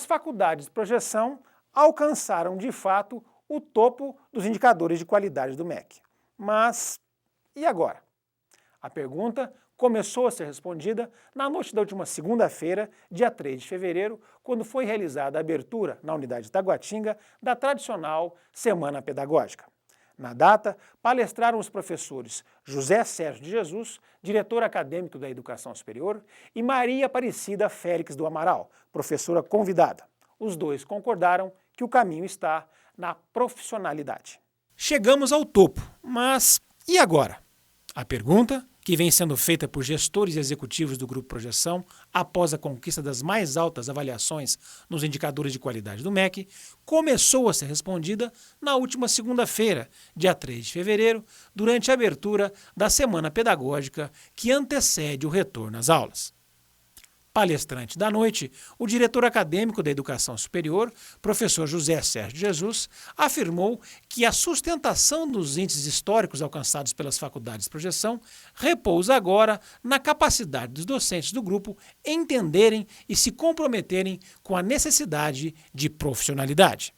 faculdades de projeção alcançaram de fato o topo dos indicadores de qualidade do MEC. Mas e agora? A pergunta começou a ser respondida na noite da última segunda-feira, dia 3 de fevereiro, quando foi realizada a abertura na unidade Taguatinga da tradicional Semana Pedagógica. Na data, palestraram os professores José Sérgio de Jesus, diretor acadêmico da Educação Superior, e Maria Aparecida Félix do Amaral, professora convidada. Os dois concordaram que o caminho está na profissionalidade. Chegamos ao topo, mas e agora? A pergunta, que vem sendo feita por gestores e executivos do Grupo Projeção após a conquista das mais altas avaliações nos indicadores de qualidade do MEC, começou a ser respondida na última segunda-feira, dia 3 de fevereiro, durante a abertura da Semana Pedagógica que antecede o retorno às aulas. Palestrante da noite, o diretor acadêmico da Educação Superior, professor José Sérgio Jesus, afirmou que a sustentação dos índices históricos alcançados pelas faculdades de projeção repousa agora na capacidade dos docentes do grupo entenderem e se comprometerem com a necessidade de profissionalidade.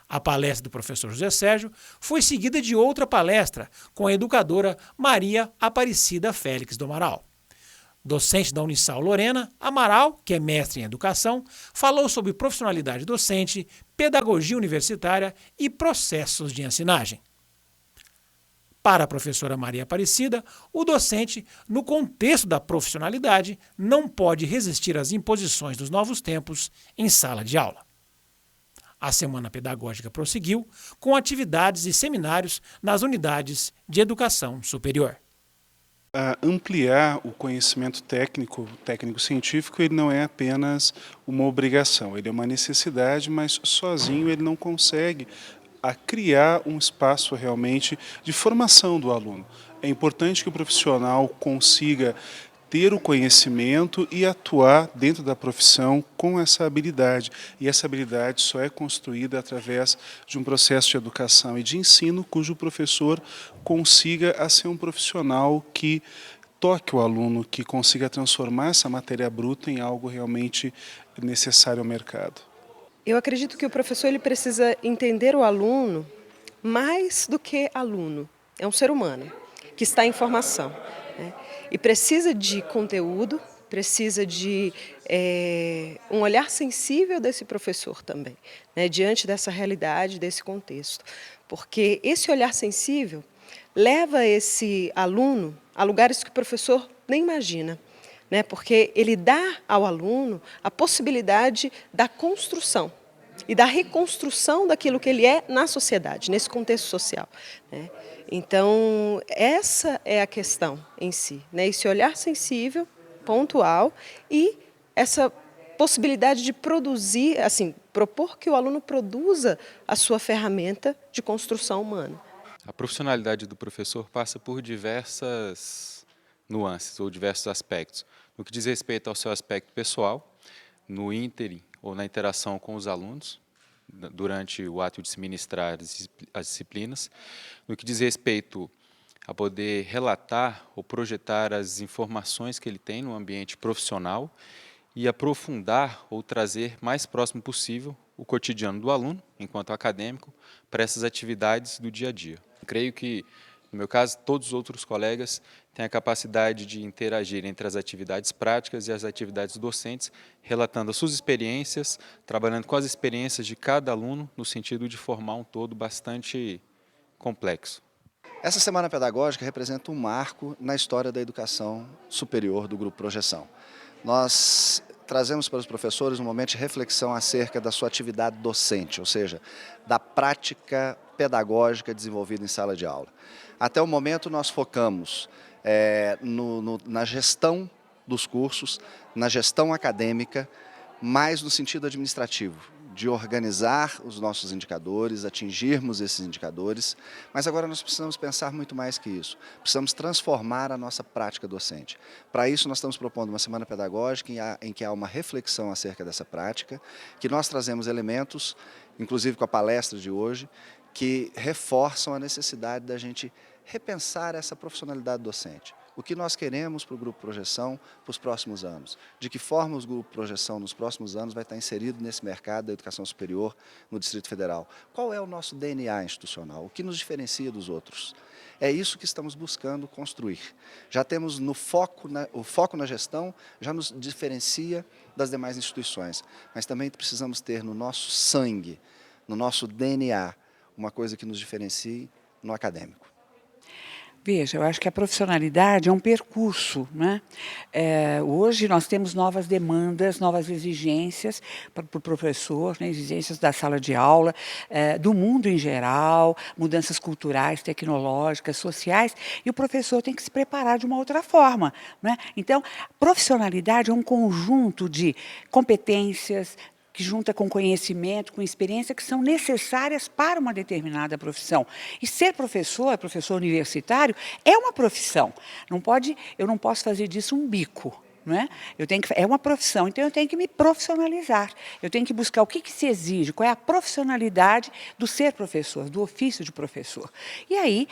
A palestra do professor José Sérgio foi seguida de outra palestra com a educadora Maria Aparecida Félix do Amaral. Docente da Unisal Lorena, Amaral, que é mestre em educação, falou sobre profissionalidade docente, pedagogia universitária e processos de ensinagem. Para a professora Maria Aparecida, o docente, no contexto da profissionalidade, não pode resistir às imposições dos novos tempos em sala de aula. A Semana Pedagógica prosseguiu com atividades e seminários nas unidades de educação superior. Ampliar o conhecimento técnico-científico, ele não é apenas uma obrigação, ele é uma necessidade, mas sozinho ele não consegue criar um espaço realmente de formação do aluno. É importante que o profissional consiga ter o conhecimento e atuar dentro da profissão com essa habilidade. E essa habilidade só é construída através de um processo de educação e de ensino cujo professor consiga ser um profissional que toque o aluno, que consiga transformar essa matéria bruta em algo realmente necessário ao mercado. Eu acredito que o professor ele precisa entender o aluno mais do que aluno. É um ser humano que está em formação, né? E precisa de conteúdo, precisa de um olhar sensível desse professor também, né, diante dessa realidade, desse contexto. Porque esse olhar sensível leva esse aluno a lugares que o professor nem imagina, né, porque ele dá ao aluno a possibilidade da construção e da reconstrução daquilo que ele é na sociedade, nesse contexto social, né. Então, essa é a questão em si, né? Esse olhar sensível, pontual e essa possibilidade de produzir, assim, propor que o aluno produza a sua ferramenta de construção humana. A profissionalidade do professor passa por diversas nuances ou diversos aspectos. No que diz respeito ao seu aspecto pessoal, no ínterim ou na interação com os alunos, durante o ato de se ministrar as disciplinas, no que diz respeito a poder relatar ou projetar as informações que ele tem no ambiente profissional e aprofundar ou trazer mais próximo possível o cotidiano do aluno, enquanto acadêmico, para essas atividades do dia a dia. Creio que, no meu caso, todos os outros colegas têm a capacidade de interagir entre as atividades práticas e as atividades docentes, relatando as suas experiências, trabalhando com as experiências de cada aluno, no sentido de formar um todo bastante complexo. Essa Semana Pedagógica representa um marco na história da educação superior do Grupo Projeção. Nós trazemos para os professores um momento de reflexão acerca da sua atividade docente, ou seja, da prática pedagógica desenvolvida em sala de aula. Até o momento nós focamos na gestão dos cursos, na gestão acadêmica, mais no sentido administrativo, de organizar os nossos indicadores, atingirmos esses indicadores, mas agora nós precisamos pensar muito mais que isso. Precisamos transformar a nossa prática docente. Para isso nós estamos propondo uma semana pedagógica em que há uma reflexão acerca dessa prática, que nós trazemos elementos, inclusive com a palestra de hoje, que reforçam a necessidade da gente repensar essa profissionalidade docente. O que nós queremos para o Grupo Projeção para os próximos anos? De que forma o Grupo Projeção nos próximos anos vai estar inserido nesse mercado da educação superior no Distrito Federal? Qual é o nosso DNA institucional? O que nos diferencia dos outros? É isso que estamos buscando construir. Já temos o foco na gestão, já nos diferencia das demais instituições, mas também precisamos ter no nosso sangue, no nosso DNA, uma coisa que nos diferencie no acadêmico. Veja, eu acho que a profissionalidade é um percurso, né? Hoje nós temos novas demandas, novas exigências para o professor, né? Exigências da sala de aula, do mundo em geral, mudanças culturais, tecnológicas, sociais, e o professor tem que se preparar de uma outra forma, né? Então, profissionalidade é um conjunto de competências, que junta com conhecimento, com experiência, que são necessárias para uma determinada profissão. E ser professor universitário, é uma profissão. Eu não posso fazer disso um bico. Não é? É uma profissão, então eu tenho que me profissionalizar. Eu tenho que buscar o que se exige, qual é a profissionalidade do ser professor, do ofício de professor. E aí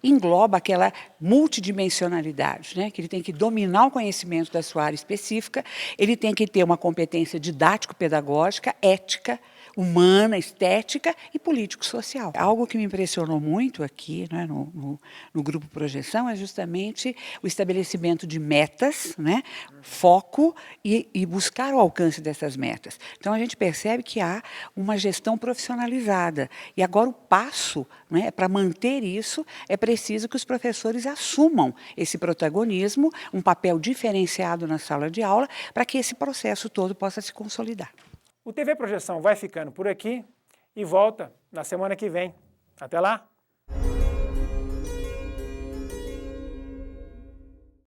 engloba aquela multidimensionalidade, né? Que ele tem que dominar o conhecimento da sua área específica, ele tem que ter uma competência didático-pedagógica, ética, humana, estética e político-social. Algo que me impressionou muito aqui, né, no Grupo Projeção é justamente o estabelecimento de metas, né, foco e buscar o alcance dessas metas. Então, a gente percebe que há uma gestão profissionalizada. E agora o passo, né, para manter isso, é preciso que os professores assumam esse protagonismo, um papel diferenciado na sala de aula, para que esse processo todo possa se consolidar. O TV Projeção vai ficando por aqui e volta na semana que vem. Até lá!